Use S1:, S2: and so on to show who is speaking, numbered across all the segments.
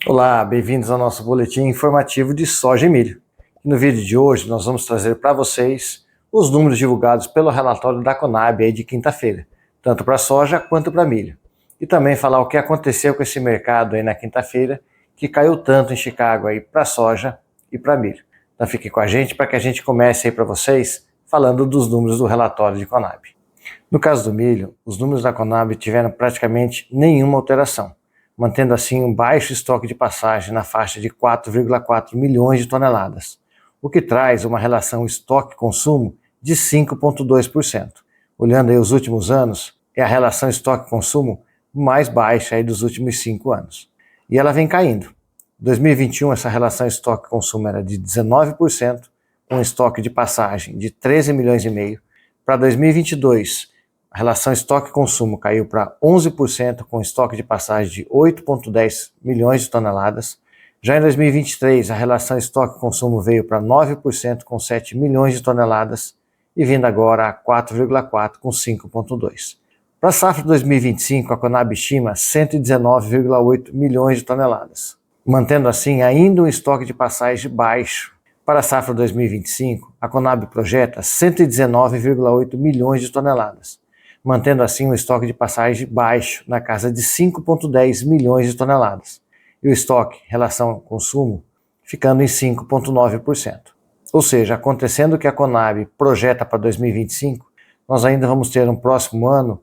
S1: Olá, bem-vindos ao nosso boletim informativo de soja e milho. No vídeo de hoje nós vamos trazer para vocês os números divulgados pelo relatório da Conab aí de quinta-feira, tanto para soja quanto para milho. E também falar o que aconteceu com esse mercado aí na quinta-feira, que caiu tanto em Chicago aí para soja e para milho. Então fique com a gente para que a gente comece aí para vocês falando dos números do relatório de Conab. No caso do milho, os números da Conab tiveram praticamente nenhuma alteração, mantendo assim um baixo estoque de passagem na faixa de 4,4 milhões de toneladas, o que traz uma relação estoque-consumo de 5,2%. Olhando aí os últimos anos, é a relação estoque-consumo mais baixa aí dos últimos 5 anos. E ela vem caindo. Em 2021, essa relação estoque-consumo era de 19%, com um estoque de passagem de 13 milhões e meio. Para 2022, a relação estoque-consumo caiu para 11%, com estoque de passagem de 8,10 milhões de toneladas. Já em 2023, a relação estoque-consumo veio para 9%, com 7 milhões de toneladas, e vindo agora a 4,4%, com 5,2%. Para a safra 2025, a Conab estima 119,8 milhões de toneladas, mantendo assim ainda um estoque de passagem baixo. Para a safra 2025, a Conab projeta 119,8 milhões de toneladas, mantendo assim um estoque de passagem baixo, na casa de 5,10 milhões de toneladas, e o estoque em relação ao consumo ficando em 5,9%. Ou seja, acontecendo o que a Conab projeta para 2025, nós ainda vamos ter um próximo ano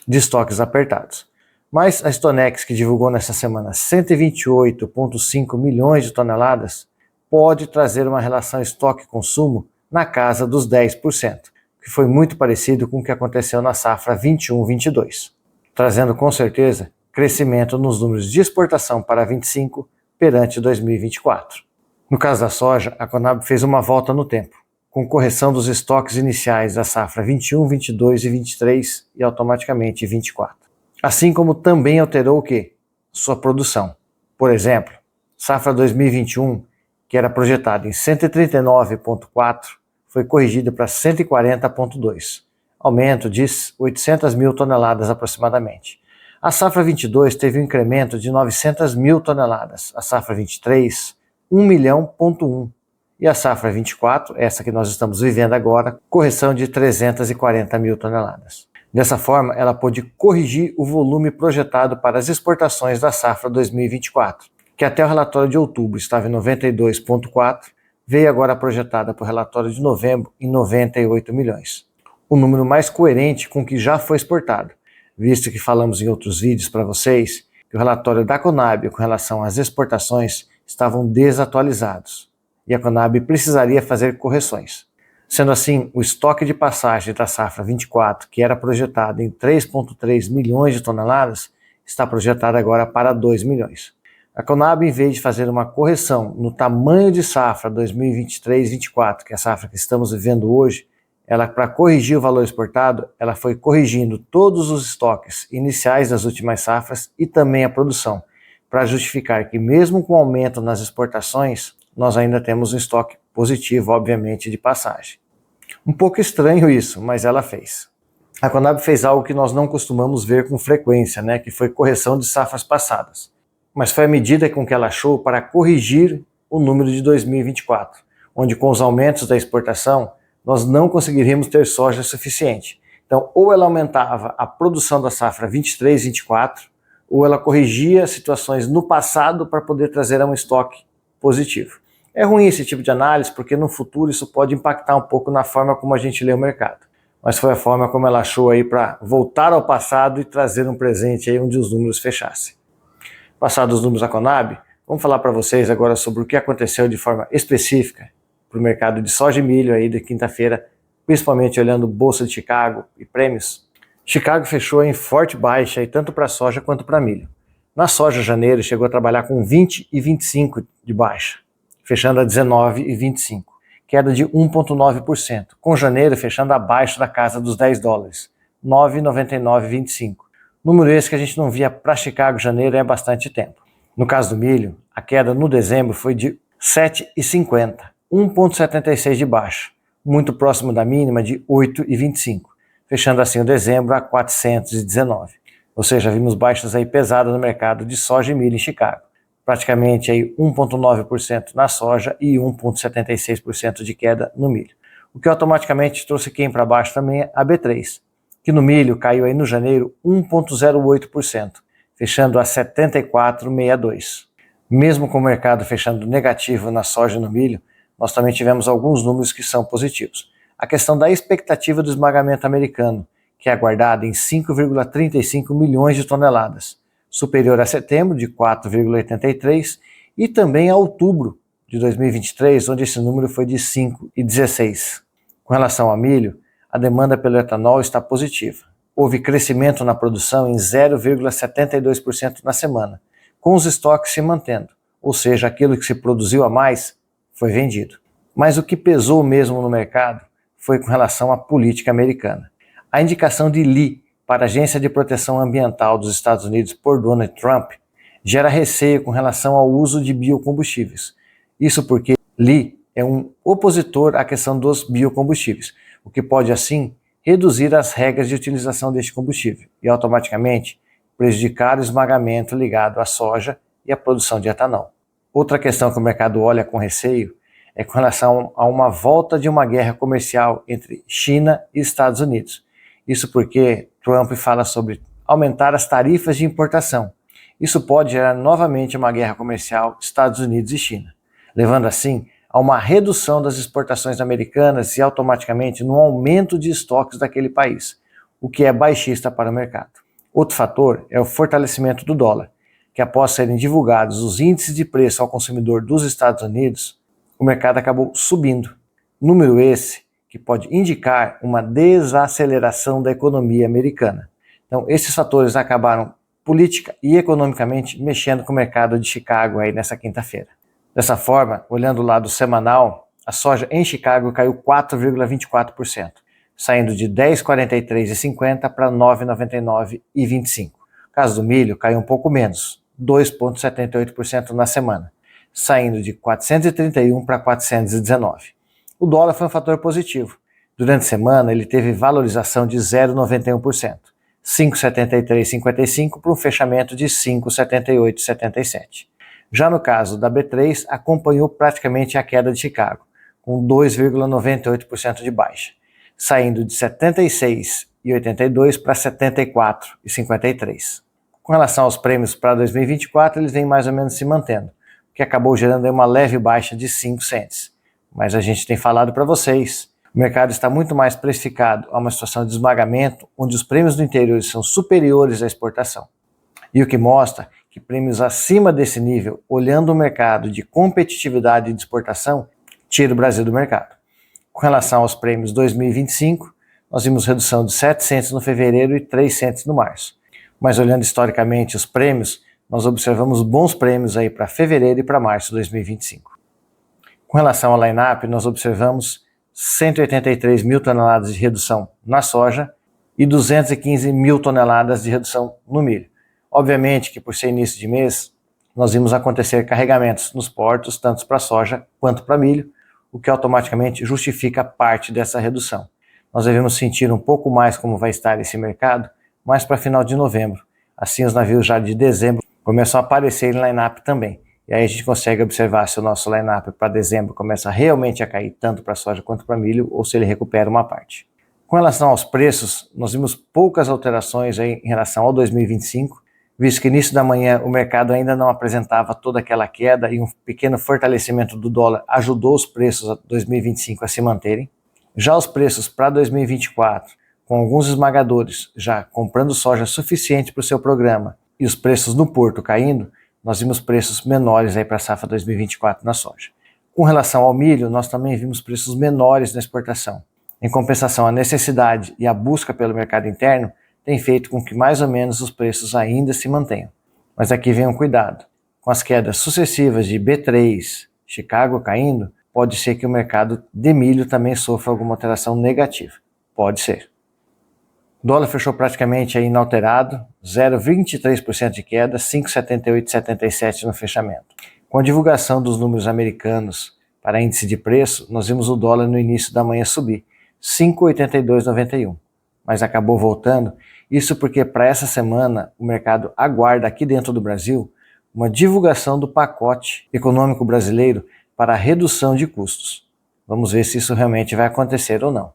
S1: de estoques apertados. Mas a Stonex, que divulgou nessa semana 128,5 milhões de toneladas, pode trazer uma relação estoque-consumo na casa dos 10%, que foi muito parecido com o que aconteceu na safra 21-22, trazendo com certeza crescimento nos números de exportação para 25 perante 2024. No caso da soja, a Conab fez uma volta no tempo, com correção dos estoques iniciais da safra 21, 22 e 23 e automaticamente 24. Assim como também alterou o quê? Sua produção. Por exemplo, safra 2021, que era projetada em 139,4, foi corrigida para 140,2, aumento de 800 mil toneladas aproximadamente. A safra 22 teve um incremento de 900 mil toneladas, a safra 23, 1 milhão,1. E a safra 24, essa que nós estamos vivendo agora, correção de 340 mil toneladas. Dessa forma, ela pôde corrigir o volume projetado para as exportações da safra 2024, que até o relatório de outubro estava em 92,4, veio agora projetada para o relatório de novembro em 98 milhões. O número mais coerente com o que já foi exportado, visto que falamos em outros vídeos para vocês que o relatório da Conab com relação às exportações estavam desatualizados e a Conab precisaria fazer correções. Sendo assim, o estoque de passagem da safra 24, que era projetado em 3,3 milhões de toneladas, está projetado agora para 2 milhões. A Conab, em vez de fazer uma correção no tamanho de safra 2023-24, que é a safra que estamos vivendo hoje, ela, para corrigir o valor exportado, ela foi corrigindo todos os estoques iniciais das últimas safras e também a produção, para justificar que mesmo com aumento nas exportações, nós ainda temos um estoque positivo, obviamente, de passagem. Um pouco estranho isso, mas ela fez. A Conab fez algo que nós não costumamos ver com frequência, que foi correção de safras passadas. Mas foi a medida com que ela achou para corrigir o número de 2024, onde com os aumentos da exportação, nós não conseguiríamos ter soja suficiente. Então, ou ela aumentava a produção da safra 23-24, ou ela corrigia situações no passado para poder trazer um estoque positivo. É ruim esse tipo de análise, porque no futuro isso pode impactar um pouco na forma como a gente lê o mercado. Mas foi a forma como ela achou aí para voltar ao passado e trazer um presente aí onde os números fechassem. Passados os números da Conab, vamos falar para vocês agora sobre o que aconteceu de forma específica para o mercado de soja e milho aí de quinta-feira, principalmente olhando Bolsa de Chicago e prêmios. Chicago fechou em forte baixa aí, tanto para soja quanto para milho. Na soja, janeiro chegou a trabalhar com 20 e 25 de baixa, fechando a 19 e 25, queda de 1,9%, com janeiro fechando abaixo da casa dos $10, 9,99,25. Número esse que a gente não via para Chicago janeiro há bastante tempo. No caso do milho, a queda no dezembro foi de 7,50, 1,76 de baixa, muito próximo da mínima de 8,25, fechando assim o dezembro a 419. Ou seja, vimos baixas aí pesadas no mercado de soja e milho em Chicago. praticamente aí 1,9% na soja e 1,76% de queda no milho. O que automaticamente trouxe quem para baixo também é a B3, que no milho caiu aí no janeiro 1,08%, fechando a 74,62. Mesmo com o mercado fechando negativo na soja e no milho, nós também tivemos alguns números que são positivos. A questão da expectativa do esmagamento americano, que é aguardada em 5,35 milhões de toneladas, superior a setembro de 4,83 e também a outubro de 2023, onde esse número foi de 5,16. Com relação ao milho, a demanda pelo etanol está positiva. Houve crescimento na produção em 0,72% na semana, com os estoques se mantendo, ou seja, aquilo que se produziu a mais foi vendido. Mas o que pesou mesmo no mercado foi com relação à política americana. A indicação de Lee para a Agência de Proteção Ambiental dos Estados Unidos por Donald Trump gera receio com relação ao uso de biocombustíveis. Isso porque Lee é um opositor à questão dos biocombustíveis, o que pode assim reduzir as regras de utilização deste combustível e automaticamente prejudicar o esmagamento ligado à soja e à produção de etanol. Outra questão que o mercado olha com receio é com relação a uma volta de uma guerra comercial entre China e Estados Unidos. Isso porque Trump fala sobre aumentar as tarifas de importação. Isso pode gerar novamente uma guerra comercial Estados Unidos e China, levando assim a uma redução das exportações americanas e automaticamente no aumento de estoques daquele país, o que é baixista para o mercado. Outro fator é o fortalecimento do dólar, que após serem divulgados os índices de preço ao consumidor dos Estados Unidos, o mercado acabou subindo. Número esse que pode indicar uma desaceleração da economia americana. Então, esses fatores acabaram política e economicamente mexendo com o mercado de Chicago aí nessa quinta-feira. Dessa forma, olhando o lado semanal, a soja em Chicago caiu 4,24%, saindo de 10,43,50 para 9,99,25. O caso do milho caiu um pouco menos, 2,78% na semana, saindo de 431 para 419. O dólar foi um fator positivo. Durante a semana, ele teve valorização de 0,91%, 5,7355 para um fechamento de 5,7877. Já no caso da B3, acompanhou praticamente a queda de Chicago, com 2,98% de baixa, saindo de 76,82 para 74,53. Com relação aos prêmios para 2024, eles vêm mais ou menos se mantendo, o que acabou gerando uma leve baixa de 5 cents. Mas a gente tem falado para vocês, o mercado está muito mais precificado a uma situação de esmagamento, onde os prêmios do interior são superiores à exportação. E o que mostra que prêmios acima desse nível, olhando o mercado de competitividade e de exportação, tira o Brasil do mercado. Com relação aos prêmios 2025, nós vimos redução de 7 cents no fevereiro e 3 cents no março. Mas olhando historicamente os prêmios, nós observamos bons prêmios aí para fevereiro e para março de 2025. Com relação ao line-up, nós observamos 183 mil toneladas de redução na soja e 215 mil toneladas de redução no milho. Obviamente que por ser início de mês, nós vimos acontecer carregamentos nos portos, tanto para soja quanto para milho, o que automaticamente justifica parte dessa redução. Nós devemos sentir um pouco mais como vai estar esse mercado mais para final de novembro. Assim, os navios já de dezembro começam a aparecer em line-up também. E aí a gente consegue observar se o nosso line-up para dezembro começa realmente a cair tanto para soja quanto para milho ou se ele recupera uma parte. Com relação aos preços, nós vimos poucas alterações aí em relação ao 2025, visto que início da manhã o mercado ainda não apresentava toda aquela queda e um pequeno fortalecimento do dólar ajudou os preços a 2025 a se manterem. Já os preços para 2024, com alguns esmagadores já comprando soja suficiente para o seu programa e os preços no porto caindo, nós vimos preços menores aí para a safra 2024 na soja. Com relação ao milho, nós também vimos preços menores na exportação. Em compensação, a necessidade e a busca pelo mercado interno tem feito com que mais ou menos os preços ainda se mantenham. Mas aqui vem um cuidado. Com as quedas sucessivas de B3, Chicago caindo, pode ser que o mercado de milho também sofra alguma alteração negativa. Pode ser. O dólar fechou praticamente aí inalterado, 0,23% de queda, 5,7877 no fechamento. Com a divulgação dos números americanos para índice de preço, nós vimos o dólar no início da manhã subir, 5,8291, mas acabou voltando. Isso porque para essa semana o mercado aguarda aqui dentro do Brasil uma divulgação do pacote econômico brasileiro para a redução de custos. Vamos ver se isso realmente vai acontecer ou não.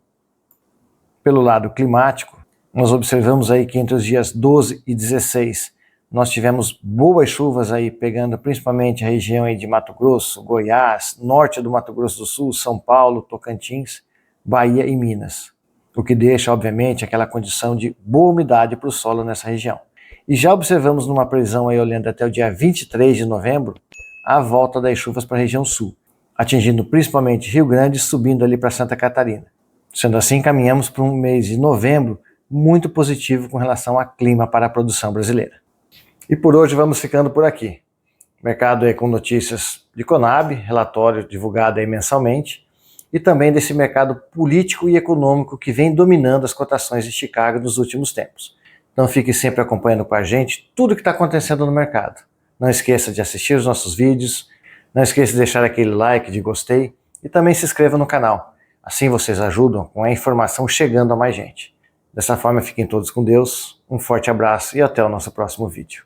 S1: Pelo lado climático, nós observamos aí que entre os dias 12 e 16 nós tivemos boas chuvas aí pegando principalmente a região aí de Mato Grosso, Goiás, norte do Mato Grosso do Sul, São Paulo, Tocantins, Bahia e Minas. O que deixa, obviamente, aquela condição de boa umidade para o solo nessa região. E já observamos numa previsão aí olhando até o dia 23 de novembro, a volta das chuvas para a região sul, atingindo principalmente Rio Grande e subindo ali para Santa Catarina. Sendo assim, caminhamos para um mês de novembro muito positivo com relação ao clima para a produção brasileira. E por hoje vamos ficando por aqui. Mercado aí com notícias de Conab, relatório divulgado aí mensalmente, e também desse mercado político e econômico que vem dominando as cotações de Chicago nos últimos tempos. Então fique sempre acompanhando com a gente tudo o que está acontecendo no mercado. Não esqueça de assistir os nossos vídeos, não esqueça de deixar aquele like de gostei e também se inscreva no canal. Assim vocês ajudam com a informação chegando a mais gente. Dessa forma, fiquem todos com Deus, um forte abraço e até o nosso próximo vídeo.